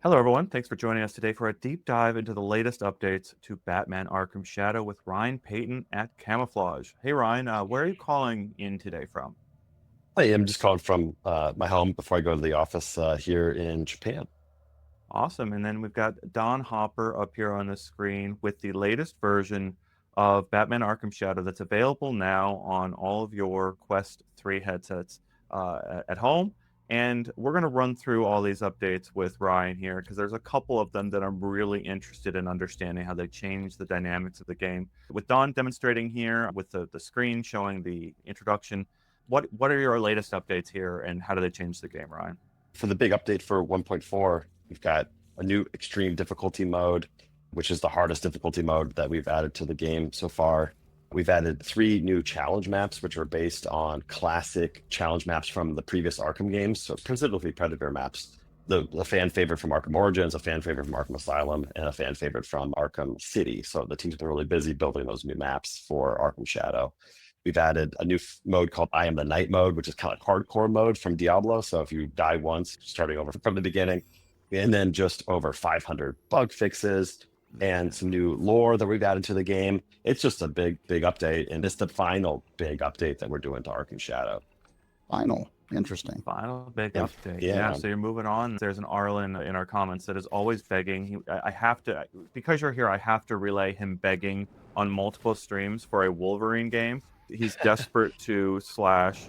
Hello, everyone. Thanks for joining us today for a deep dive into the latest updates to Batman Arkham Shadow with Ryan Payton at Camouflaj. Hey, Ryan, where are you calling in today from? I am just calling from my home before I go to the office here in Japan. Awesome. And then we've got Don Hopper up here on the screen with the latest version of Batman Arkham Shadow that's available now on all of your Quest 3 headsets at home. And we're going to run through all these updates with Ryan here because there's a couple of them that I'm really interested in understanding how they change the dynamics of the game. With Don demonstrating here with the screen showing the introduction, what are your latest updates here and how do they change the game, Ryan? For the big update for 1.4, we've got a new extreme difficulty mode, which is the hardest difficulty mode that we've added to the game so far. We've added 3 new challenge maps, which are based on classic challenge maps from the previous Arkham games, so specifically Predator maps. The fan favorite from Arkham Origins, a fan favorite from Arkham Asylum, and a fan favorite from Arkham City. So the team's been really busy building those new maps for Arkham Shadow. We've added a new mode called I Am the Night mode, which is kind of like hardcore mode from Diablo. So if you die once, starting over from the beginning, and then just over 500 bug fixes and some new lore that we've added to the game. It's just a big, big update. And it's the final big update that we're doing to Arkham Shadow. Final. Interesting. Final big And update. Yeah, yeah, so you're moving on. There's an Arlen in our comments that is always begging. I have to, because you're here, I have to relay him begging on multiple streams for a Wolverine game. He's desperate to slash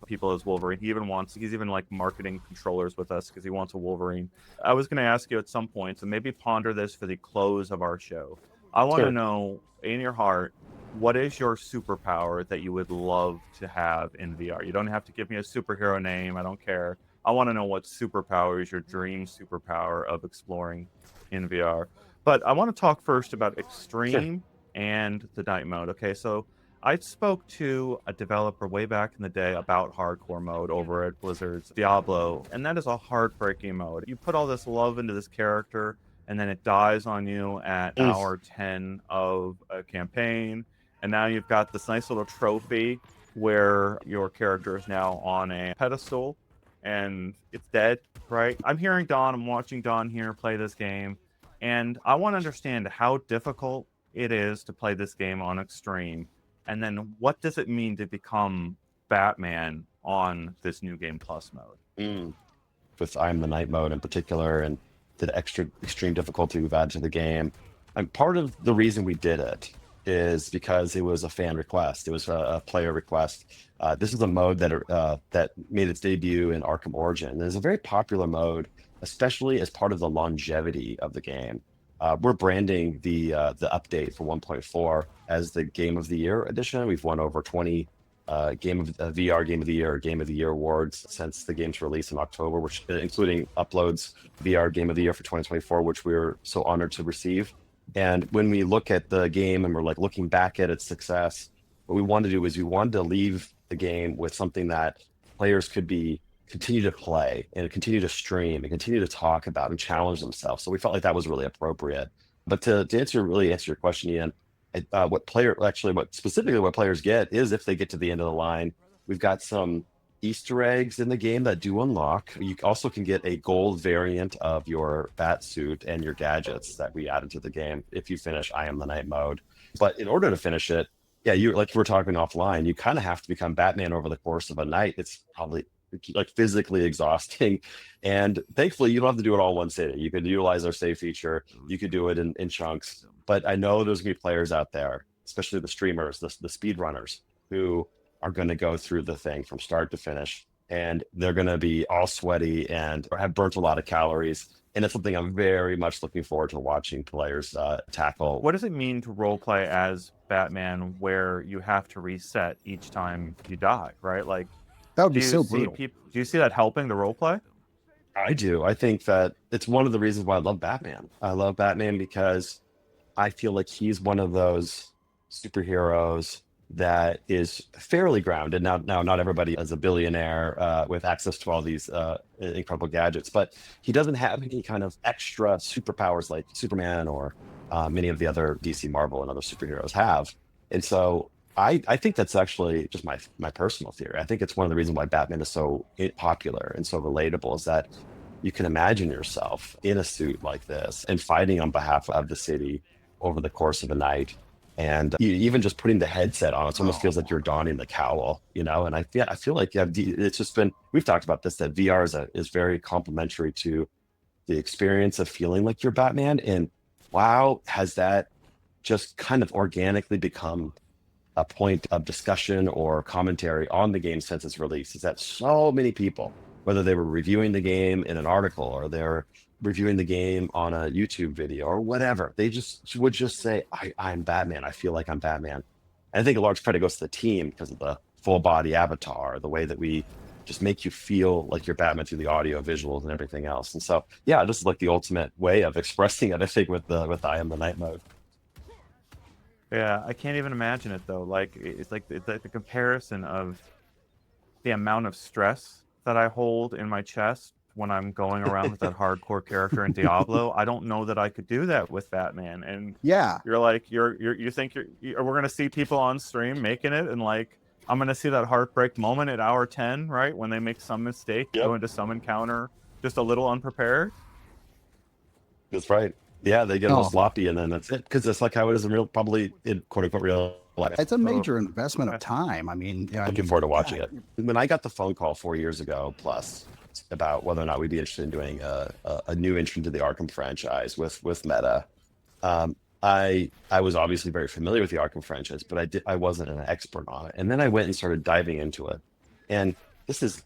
people as Wolverine. He's even like marketing controllers with us because he wants a Wolverine. I was going to ask you at some point, so maybe ponder this for the close of our show. I want to sure. know in your heart, what is your superpower that you would love to have in VR? You don't have to give me a superhero name. I don't care. I want to know what superpower is your dream superpower of exploring in VR. But I want to talk first about Sure. extreme and the night mode. Okay, so I spoke to a developer way back in the day about hardcore mode over at Blizzard's Diablo, and that is a heartbreaking mode. You put all this love into this character, and then it dies on you at Mm, hour 10 of a campaign, and now you've got this nice little trophy where your character is now on a pedestal and it's dead, right? I'm watching Don here play this game, and I want to understand how difficult it is to play this game on extreme. And then what does it mean to become Batman on this new game plus mode? mm. With I Am the Night mode in particular and the extra extreme difficulty we've added to the game. And part of the reason we did it is because it was a fan request. It was a player request. This is a mode that made its debut in Arkham Origin. It's a very popular mode, especially as part of the longevity of the game. We're branding the update for 1.4 as the Game of the Year edition. We've won over 20 VR Game of the Year awards since the game's release in October, which including Upload's VR Game of the Year for 2024, which we're so honored to receive. And when we look at the game and we're like looking back at its success, what we wanted to do is we wanted to leave the game with something that players could be continue to play and continue to stream and continue to talk about and challenge themselves. So we felt like that was really appropriate. But to answer your question, Ian, what specifically what players get is if they get to the end of the line, we've got some Easter eggs in the game that do unlock. You also can get a gold variant of your bat suit and your gadgets that we added to the game if you finish I Am the Night mode. But in order to finish it, yeah, you like we're talking offline, you kind of have to become Batman over the course of a night. It's probably like physically exhausting. And thankfully, you don't have to do it all in one sitting. You could utilize our save feature. You could do it in chunks. But I know there's gonna be players out there, especially the streamers, the speed runners, who are going to go through the thing from start to finish, and they're going to be all sweaty and have burnt a lot of calories. And it's something I'm very much looking forward to watching players tackle. What does it mean to roleplay as Batman where you have to reset each time you die, right? Like, That would be so brutal. do you see that helping the roleplay? I do. I think that it's one of the reasons why I love Batman. I love Batman because I feel like he's one of those superheroes that is fairly grounded. Now, not everybody is a billionaire with access to all these incredible gadgets, but he doesn't have any kind of extra superpowers like Superman or many of the other DC, Marvel, and other superheroes have. And so I think that's actually just my personal theory. I think it's one of the reasons why Batman is so popular and so relatable is that you can imagine yourself in a suit like this and fighting on behalf of the city over the course of a night. And even just putting the headset on, it almost feels like you're donning the cowl, you know? And I feel like it's just been, we've talked about this, that VR is very complementary to the experience of feeling like you're Batman. And wow, has that just kind of organically become a point of discussion or commentary on the game since its release, is that so many people, whether they were reviewing the game in an article or they're reviewing the game on a YouTube video or whatever, they just would just say, I'm Batman. I feel like I'm Batman. And I think a large credit goes to the team because of the full body avatar, the way that we just make you feel like you're Batman through the audio, visuals, and everything else. And so, yeah, this is like the ultimate way of expressing it, I think, with I Am the Night mode. Yeah, I can't even imagine it though. Like it's like the comparison of the amount of stress that I hold in my chest when I'm going around with that hardcore character in Diablo. I don't know that I could do that with Batman. And Yeah. you're like you think we're gonna see people on stream making it, and like I'm gonna see that heartbreak moment at hour 10, right, when they make some mistake, go into some encounter just a little unprepared. That's right. Yeah, they get a little sloppy, and then that's it. Because it's like how it is in real, probably in quote unquote real life. It's a major investment of time. I mean, Looking forward to watching it. When I got the phone call 4 years ago plus about whether or not we'd be interested in doing a new entry into the Arkham franchise with Meta, I was obviously very familiar with the Arkham franchise, but I wasn't an expert on it. And then I went and started diving into it. And this is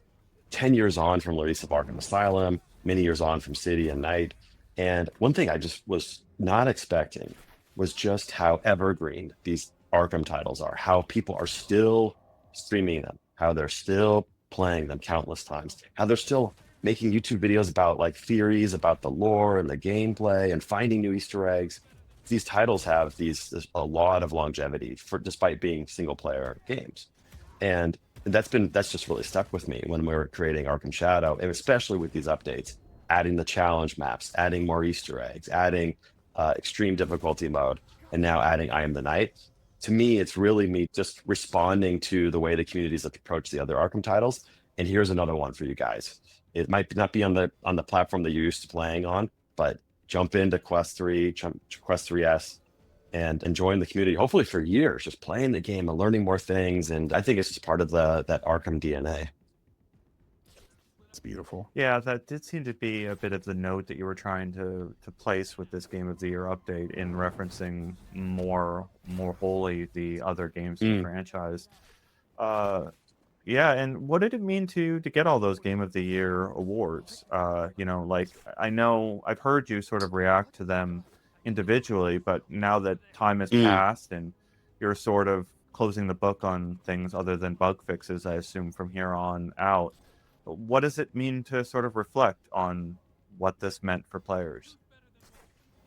10 years on from the release of Arkham Asylum, many years on from City and Night. And one thing I just was not expecting was just how evergreen these Arkham titles are, how people are still streaming them, how they're still playing them countless times, how they're still making YouTube videos about like theories about the lore and the gameplay and finding new Easter eggs. These titles have a lot of longevity despite being single player games. And that's just really stuck with me when we were creating Arkham Shadow, and especially with these updates, adding the challenge maps, adding more Easter eggs, adding extreme difficulty mode, and now adding I Am the Night. To me, it's really me just responding to the way the communities have approached the other Arkham titles. And here's another one for you guys. It might not be on the platform that you're used to playing on, but jump into Quest 3, Quest 3S, and join the community, hopefully for years, just playing the game and learning more things. And I think it's just part of that Arkham DNA. It's beautiful. Yeah, that did seem to be a bit of the note that you were trying to place with this Game of the Year update in referencing more wholly the other games in the franchise. Yeah, and what did it mean to get all those Game of the Year awards? You know, like I know I've heard you sort of react to them individually, but now that time has passed and you're sort of closing the book on things other than bug fixes, I assume from here on out, what does it mean to sort of reflect on what this meant for players?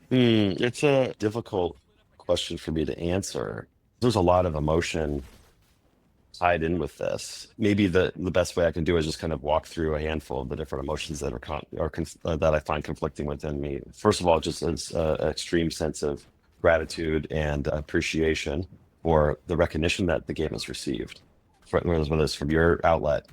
It's a difficult question for me to answer. There's a lot of emotion tied in with this. Maybe the best way I can do is just kind of walk through a handful of the different emotions that that I find conflicting within me. First of all, just as an extreme sense of gratitude and appreciation for the recognition that the game has received, whether it's from your outlet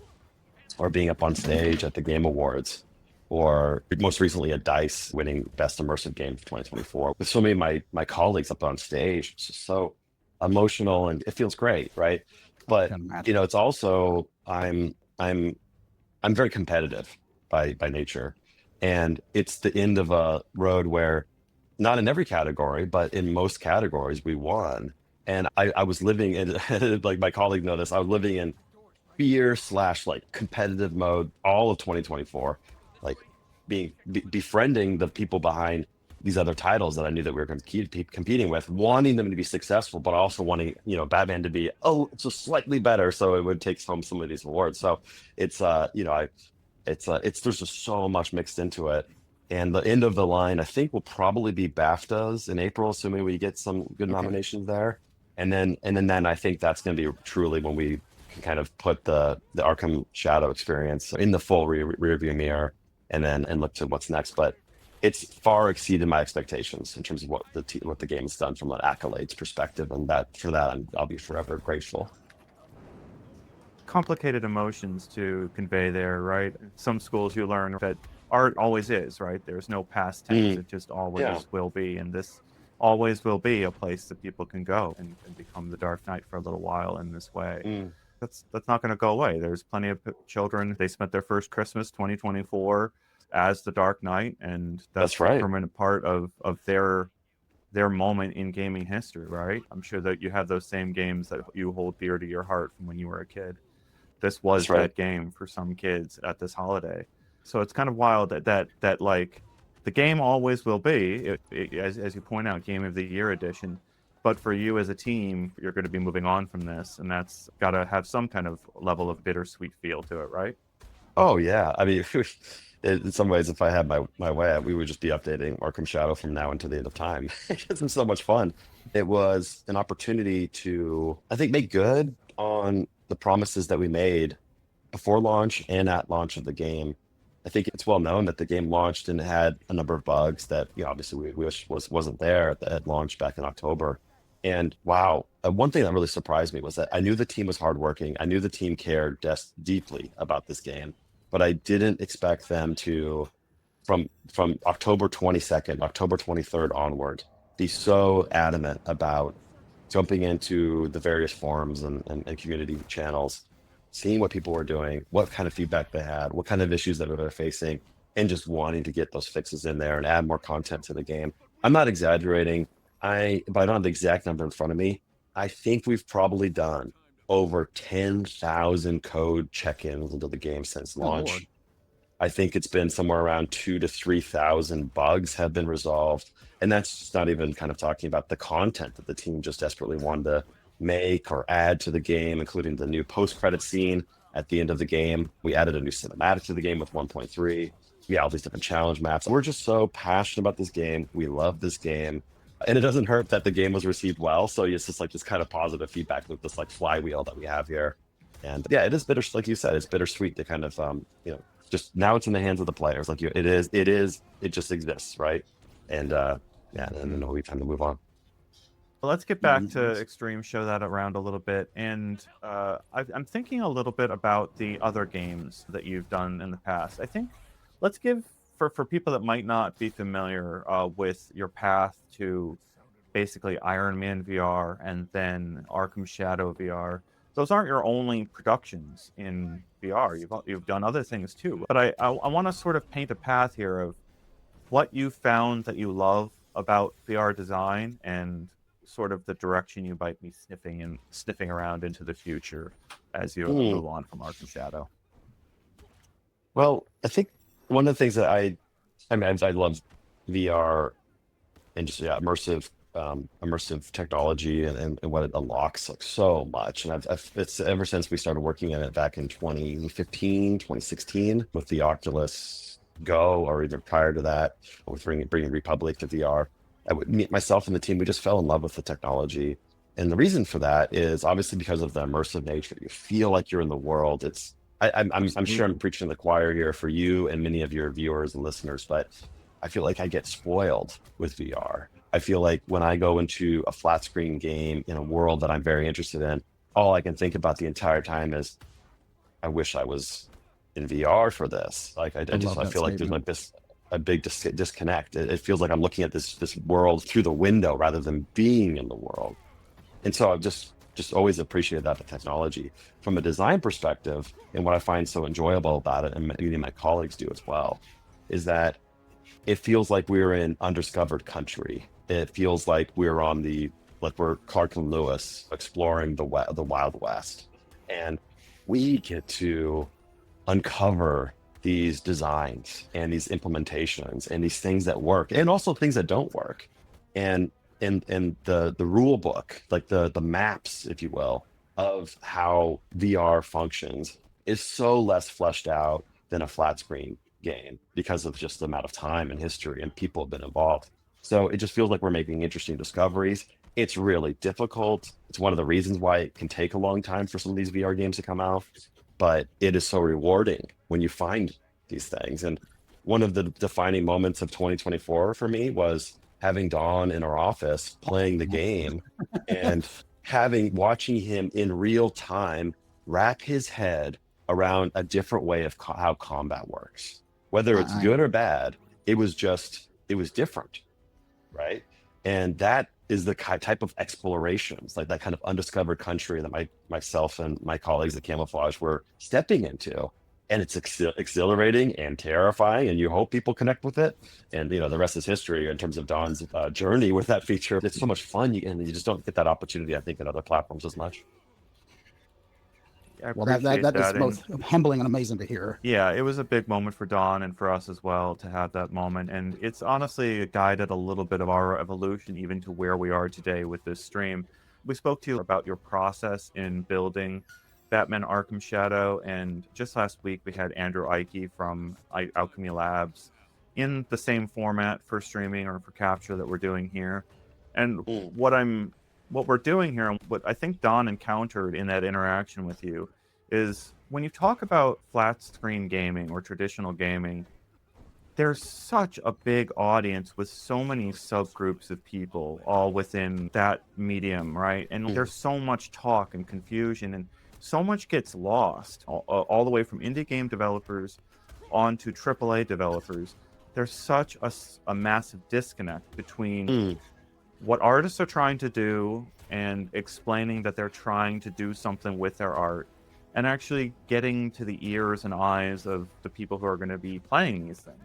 or being up on stage at the Game Awards, or most recently at DICE winning Best Immersive Game for 2024. With so many of my colleagues up on stage, it's just so emotional and it feels great, right? But you know, it's also I'm very competitive by nature, and it's the end of a road where, not in every category, but in most categories, we won. And I was living in, like my colleague noticed, I was living in fear / like competitive mode all of 2024, like befriending the people behind these other titles that I knew that we were going to keep competing with, wanting them to be successful, but also wanting, you know, Batman to be just slightly better, so it would take home some of these awards. So it's you know, there's just so much mixed into it. And the end of the line, I think, will probably be BAFTAs in April, assuming we get some good nominations there. And then I think that's going to be truly when we can kind of put the Arkham Shadow experience in the full rearview mirror, and look to what's next. But it's far exceeded my expectations in terms of what the game has done from an accolades perspective, and for that I'll be forever grateful. Complicated emotions to convey there, right? Some schools you learn that art always is, right? There's no past tense. It just always will be, and this always will be a place that people can go and become the Dark Knight for a little while in this way. That's not going to go away. There's plenty of children. They spent their first Christmas 2024 as the Dark Knight, and that's a right. permanent part of their moment in gaming history, right? I'm sure that you have those same games that you hold dear to your heart from when you were a kid. This was that game for some kids at this holiday. So it's kind of wild that like the game always will be, as you point out, Game of the Year edition. But for you as a team, you're going to be moving on from this, and that's got to have some kind of level of bittersweet feel to it, right? Oh yeah, I mean, in some ways, if I had my way, we would just be updating Arkham Shadow from now until the end of time. It's been so much fun. It was an opportunity to, I think, make good on the promises that we made before launch and at launch of the game. I think it's well known that the game launched and it had a number of bugs that, obviously we wish wasn't there at launch back in October. And wow, one thing that really surprised me was that I knew the team was hardworking. I knew the team cared deeply about this game, but I didn't expect them to, from October 22nd, October 23rd onward, be so adamant about jumping into the various forums and community channels, seeing what people were doing, what kind of feedback they had, what kind of issues that they're facing, and just wanting to get those fixes in there and add more content to the game. I'm not exaggerating. But I don't have the exact number in front of me. I think we've probably done over 10,000 code check-ins into the game since launch. Lord. I think it's been somewhere around 2,000 to 3,000 bugs have been resolved. And that's just not even kind of talking about the content that the team just desperately wanted to make or add to the game, including the new post-credit scene at the end of the game. We added a new cinematic to the game with 1.3. Yeah, all these different challenge maps. We're just so passionate about this game. We love this game. And it doesn't hurt that the game was received well. So it's just like this kind of positive feedback loop, this like flywheel that we have here. And yeah, it is bitter, like you said, it's bittersweet to kind of, just now it's in the hands of the players. Like it just exists, right? And yeah, and then we time to move on. Well, let's get back to Extreme, show that around a little bit. And I'm thinking a little bit about the other games that you've done in the past. I think let's give, for people that might not be familiar with your path to basically Iron Man VR and then Arkham Shadow VR, those aren't your only productions in VR. You've done other things too. But I want to sort of paint a path here of what you found that you love about VR design and sort of the direction you might be sniffing around into the future as you move on from Arkham Shadow. Well, I think one of the things that I love VR and just immersive technology and what it unlocks like so much. And it's ever since we started working on it back in 2015, 2016 with the Oculus Go, or even prior to that with bringing Republic to VR. Myself and the team, we just fell in love with the technology. And the reason for that is obviously because of the immersive nature. You feel like you're in the world. I'm sure I'm preaching to the choir here for you and many of your viewers and listeners, but I feel like I get spoiled with VR. I feel like when I go into a flat screen game in a world that I'm very interested in, all I can think about the entire time is, I wish I was in VR for this. Like I feel like there's like a big disconnect. It feels like I'm looking at this world through the window rather than being in the world. And so I've just always appreciated that the technology from a design perspective. And what I find so enjoyable about it, and many of my colleagues do as well, is that it feels like we're in undiscovered country. It feels like we're we're Clark and Lewis exploring the Wild West, and we get to uncover these designs and these implementations and these things that work and also things that don't work. And the rule book, like the maps, if you will, of how VR functions is so less fleshed out than a flat screen game because of just the amount of time and history and people have been involved. So it just feels like we're making interesting discoveries. It's really difficult. It's one of the reasons why it can take a long time for some of these VR games to come out, but it is so rewarding when you find these things. And one of the defining moments of 2024 for me was having Don in our office playing the game and watching him in real time wrap his head around a different way of how combat works, Whether it's I good or bad, it was different, right? And that is the type of explorations, like that kind of undiscovered country that myself and my colleagues at Camouflaj were stepping into. And it's exhilarating and terrifying, and you hope people connect with it. And the rest is history in terms of Don's journey with that feature. It's so much fun, and you just don't get that opportunity, I think, in other platforms as much. I well, that appreciate that is that. both And humbling and amazing to hear. yeah, it was a big moment for Don and for us as well to have that moment. And it's honestly guided a little bit of our evolution even to where we are today with this stream. We spoke to you about your process in building Batman Arkham Shadow. And just last week, we had Andrew Ike from Alchemy Labs in the same format for streaming or for capture that we're doing here. And what we're doing here, and what I think Don encountered in that interaction with you, is when you talk about flat screen gaming or traditional gaming, there's such a big audience with so many subgroups of people all within that medium, right? And there's so much talk and confusion, and so much gets lost all the way from indie game developers on to AAA developers. There's such a massive disconnect between what artists are trying to do and explaining that they're trying to do something with their art, and actually getting to the ears and eyes of the people who are going to be playing these things.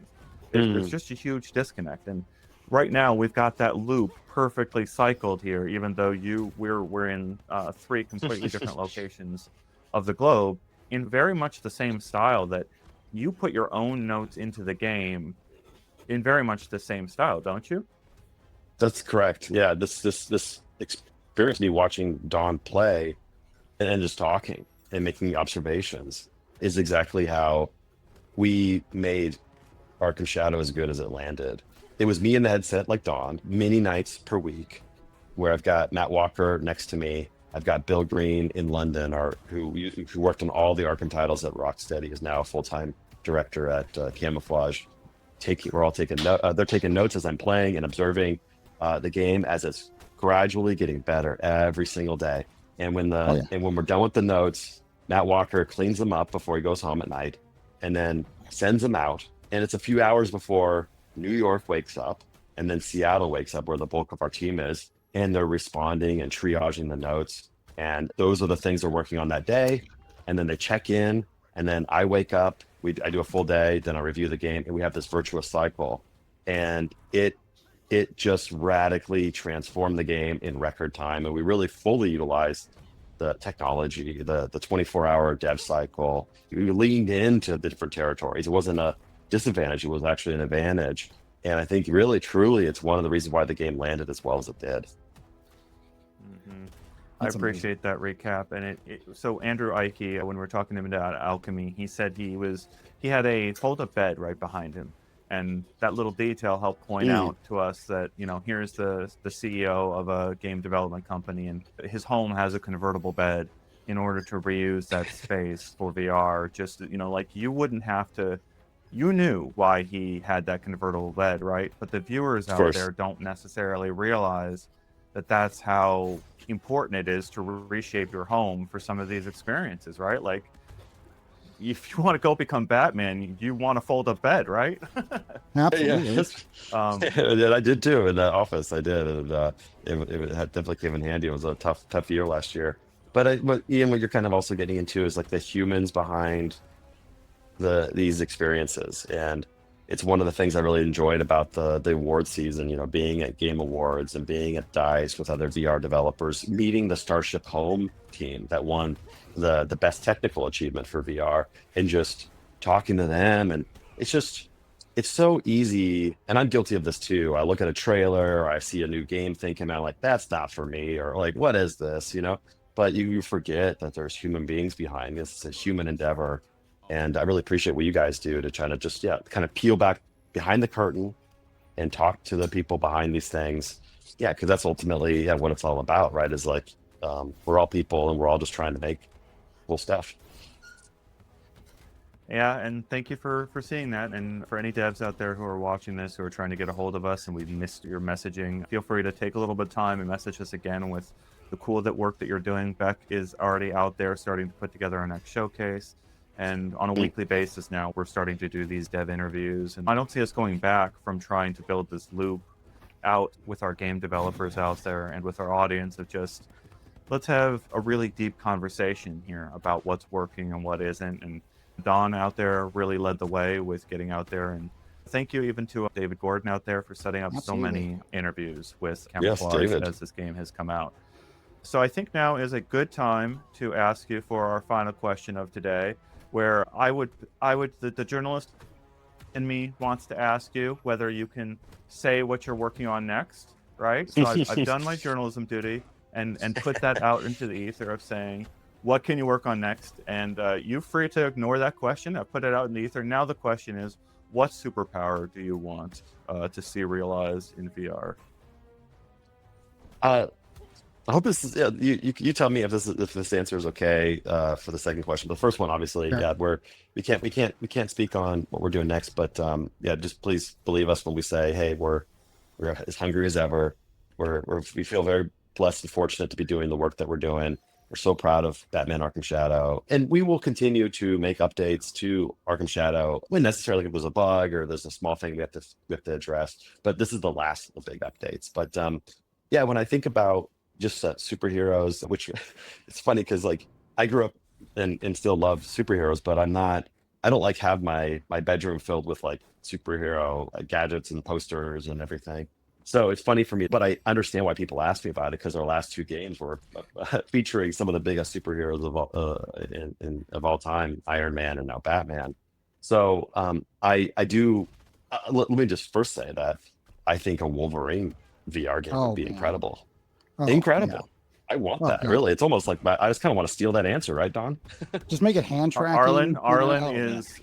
There's just a huge disconnect, and right now we've got that loop perfectly cycled here. Even though we're in 3 completely different locations of the globe, in very much the same style that you put your own notes into the game in very much the same style, don't you? That's correct. Yeah, this experience, me watching Don play and just talking and making observations, is exactly how we made Arkham Shadow as good as it landed. It was me in the headset like Don, many nights per week, where I've got Matt Walker next to me. I've got Bill Green in London, who worked on all the Arkham titles at Rocksteady, is now a full-time director at Camouflaj. We're all taking they're taking notes as I'm playing and observing the game as it's gradually getting better every single day. And when we're done with the notes, Matt Walker cleans them up before he goes home at night, and then sends them out. And it's a few hours before New York wakes up, and then Seattle wakes up, where the bulk of our team is, and they're responding and triaging the notes. And those are the things they're working on that day. And then they check in, and then I wake up. I do a full day, then I review the game, and we have this virtuous cycle. And it just radically transformed the game in record time, and we really fully utilized the technology, the 24-hour dev cycle. We leaned into the different territories. It wasn't a disadvantage, it was actually an advantage. And I think really, truly, it's one of the reasons why the game landed as well as it did. I appreciate that recap. And so Andrew Ike, when we were talking to him about Alchemy, he said he had a fold-up bed right behind him. And that little detail helped point out to us that, here's the CEO of a game development company, and his home has a convertible bed in order to reuse that space for VR. Just, like you wouldn't have to, you knew why he had that convertible bed, right? But the viewers out there don't necessarily realize that that's how important it is to reshape your home for some of these experiences, right? Like, if you want to go become Batman, you want to fold a bed, right? Absolutely. Yeah, I did too in the office. I did, and it had definitely came in handy. It was a tough year last year. But Ian, what you're kind of also getting into is like the humans behind these experiences, and it's one of the things I really enjoyed about the award season. Being at Game Awards and being at DICE with other VR developers, meeting the Starship Home team that won the best technical achievement for VR, and just talking to them. And it's so easy, and I'm guilty of this too. I look at a trailer or I see a new game thinking, I'm like, that's not for me, or like, what is this, but you forget that there's human beings behind this. It's a human endeavor. And I really appreciate what you guys do to try to just kind of peel back behind the curtain and talk to the people behind these things. Yeah, because that's ultimately what it's all about, right? Is like, we're all people, and we're all just trying to make cool stuff. Yeah, and thank you for seeing that. And for any devs out there who are watching this, who are trying to get a hold of us and we've missed your messaging, feel free to take a little bit of time and message us again with the cool work that you're doing. Beck is already out there starting to put together our next showcase. And on a weekly basis now, we're starting to do these dev interviews. And I don't see us going back from trying to build this loop out with our game developers out there and with our audience of just, let's have a really deep conversation here about what's working and what isn't. And Don out there really led the way with getting out there. And thank you even to David Gordon out there for setting up so many interviews with Camouflaj as this game has come out. So I think now is a good time to ask you for our final question of today, where the journalist in me wants to ask you whether you can say what you're working on next, right? So I've done my journalism duty and put that out into the ether of saying, what can you work on next? And you're free to ignore that question. I've put it out in the ether. Now the question is, what superpower do you want to see realized in VR? I hope this is, you tell me if this answer is okay for the second question. The first one, obviously, we can't speak on what we're doing next, but just please believe us when we say, hey, we're as hungry as ever. We feel very blessed and fortunate to be doing the work that we're doing. We're so proud of Batman Arkham Shadow, and we will continue to make updates to Arkham Shadow when necessarily if there's a bug or there's a small thing we have to address. But this is the last of the big updates. But when I think about just superheroes, which it's funny because like I grew up and still love superheroes, but I don't like have my bedroom filled with like superhero gadgets and posters and everything. So it's funny for me, but I understand why people ask me about it because our last two games were featuring some of the biggest superheroes of all time, Iron Man and now Batman. So I do. Let me just first say that I think a Wolverine VR game would be incredible. Incredible. Yeah. I want that. God. Really. It's almost like I just kind of want to steal that answer, right, Don? Just make it hand tracking. Arlen is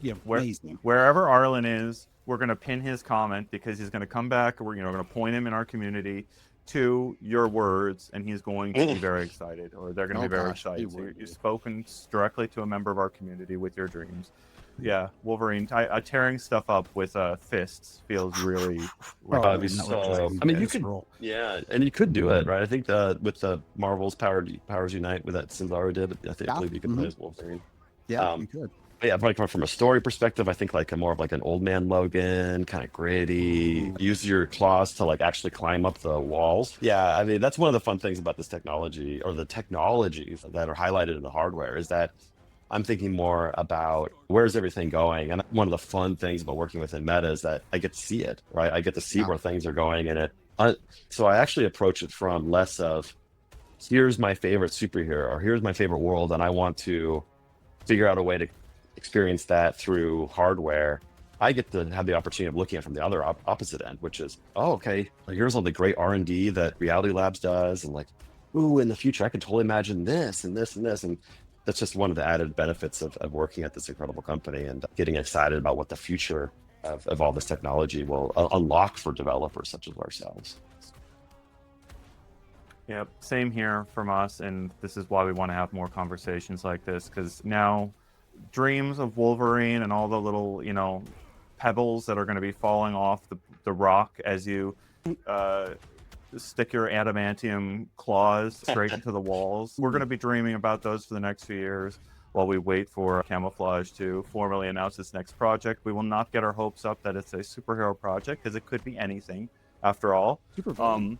wherever Arlen is, we're going to pin his comment because he's going to come back. We're going to point him in our community to your words, and he's going to be very excited, or they're going to be very excited. So you've spoken directly to a member of our community with your dreams. Yeah, Wolverine tearing stuff up with fists feels really. I mean, you could, and you could do it, right? I think with the Marvel's Powers Unite, with that Cesaro did, I believe you could play as Wolverine. Yeah, you could. Yeah, like from a story perspective, I think like more of like an old man Logan, kind of gritty. Use your claws to like actually climb up the walls. Yeah, I mean that's one of the fun things about this technology, or the technologies that are highlighted in the hardware, is that I'm thinking more about where's everything going. And one of the fun things about working within Meta is that I get to see it, right? I get to see where things are going in it. So I actually approach it from less of here's my favorite superhero or here's my favorite world, and I want to figure out a way to experience that through hardware. I get to have the opportunity of looking at it from the other opposite end, which is, here's all the great R&D that Reality Labs does, and like, ooh, in the future I can totally imagine this and this and this, and that's just one of the added benefits of working at this incredible company and getting excited about what the future of all this technology will unlock for developers such as ourselves. Yep, same here from us, and this is why we want to have more conversations like this, because now dreams of Wolverine and all the little, pebbles that are going to be falling off the rock as you stick your adamantium claws straight into the walls. We're going to be dreaming about those for the next few years while we wait for Camouflaj to formally announce its next project. We will not get our hopes up that it's a superhero project, because it could be anything after all. Super villain.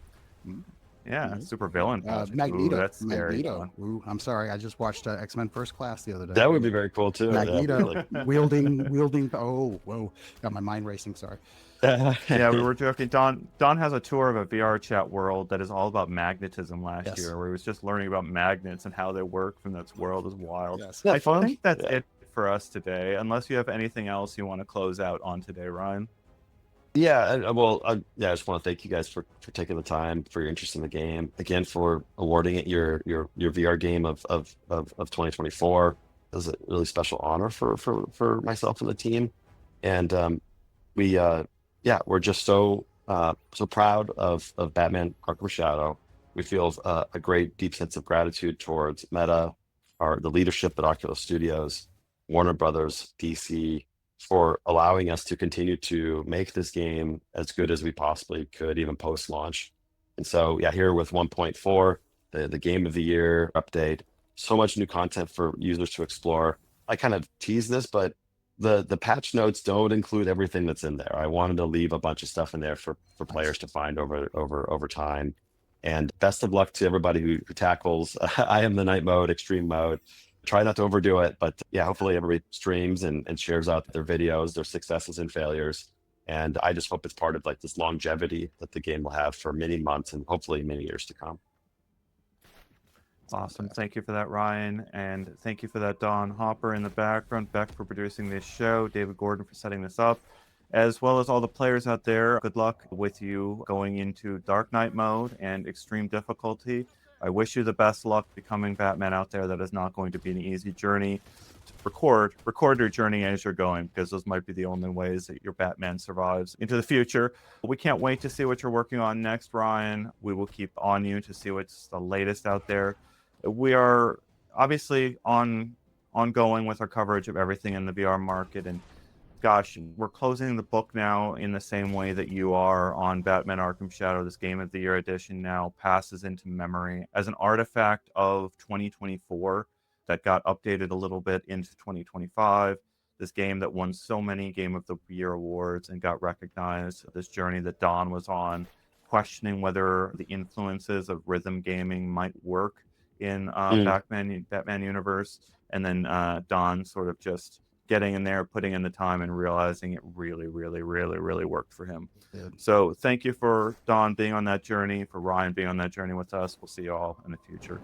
Magneto. Ooh, that's scary. Magneto. Ooh, I'm sorry. I just watched X-Men First Class the other day. That would be very cool too. Magneto wielding. Oh, whoa! Got my mind racing. Sorry. Yeah, we were joking. Don has a tour of a VR chat world that is all about magnetism last year, where he was just learning about magnets and how they work from this world is wild. Yes. I think that's it for us today, unless you have anything else you want to close out on today, Ryan. Yeah, I just want to thank you guys for taking the time, for your interest in the game, again, for awarding it your VR game of 2024. It was a really special honor for myself and the team, and we're just so proud of Batman Arkham Shadow. We feel a great deep sense of gratitude towards Meta, the leadership at Oculus Studios, Warner Brothers, DC, for allowing us to continue to make this game as good as we possibly could, even post-launch. And so, here with 1.4, the game of the year update, so much new content for users to explore. I kind of tease this, but the patch notes don't include everything that's in there. I wanted to leave a bunch of stuff in there for players to find over time. And best of luck to everybody who tackles I am the night mode, extreme mode. Try not to overdo it, but yeah, hopefully everybody streams and shares out their videos, their successes and failures. And I just hope it's part of like this longevity that the game will have for many months and hopefully many years to come. Awesome. Thank you for that, Ryan. And thank you for that, Don Hopper in the background, Beck for producing this show, David Gordon for setting this up, as well as all the players out there. Good luck with you going into Dark Knight mode and extreme difficulty. I wish you the best luck becoming Batman out there. That is not going to be an easy journey. Record your journey as you're going, because those might be the only ways that your Batman survives into the future. We can't wait to see what you're working on next, Ryan. We will keep on you to see what's the latest out there. We are obviously ongoing with our coverage of everything in the VR market, and gosh, we're closing the book now in the same way that you are on Batman Arkham Shadow. This Game of the Year edition now passes into memory as an artifact of 2024 that got updated a little bit into 2025. This game that won so many Game of the Year awards and got recognized. This journey that Don was on, questioning whether the influences of rhythm gaming might work in Batman universe, and then Don sort of just getting in there, putting in the time, and realizing it really, really, really, really worked for him. So thank you for Don being on that journey, for Ryan being on that journey with us. We'll see you all in the future.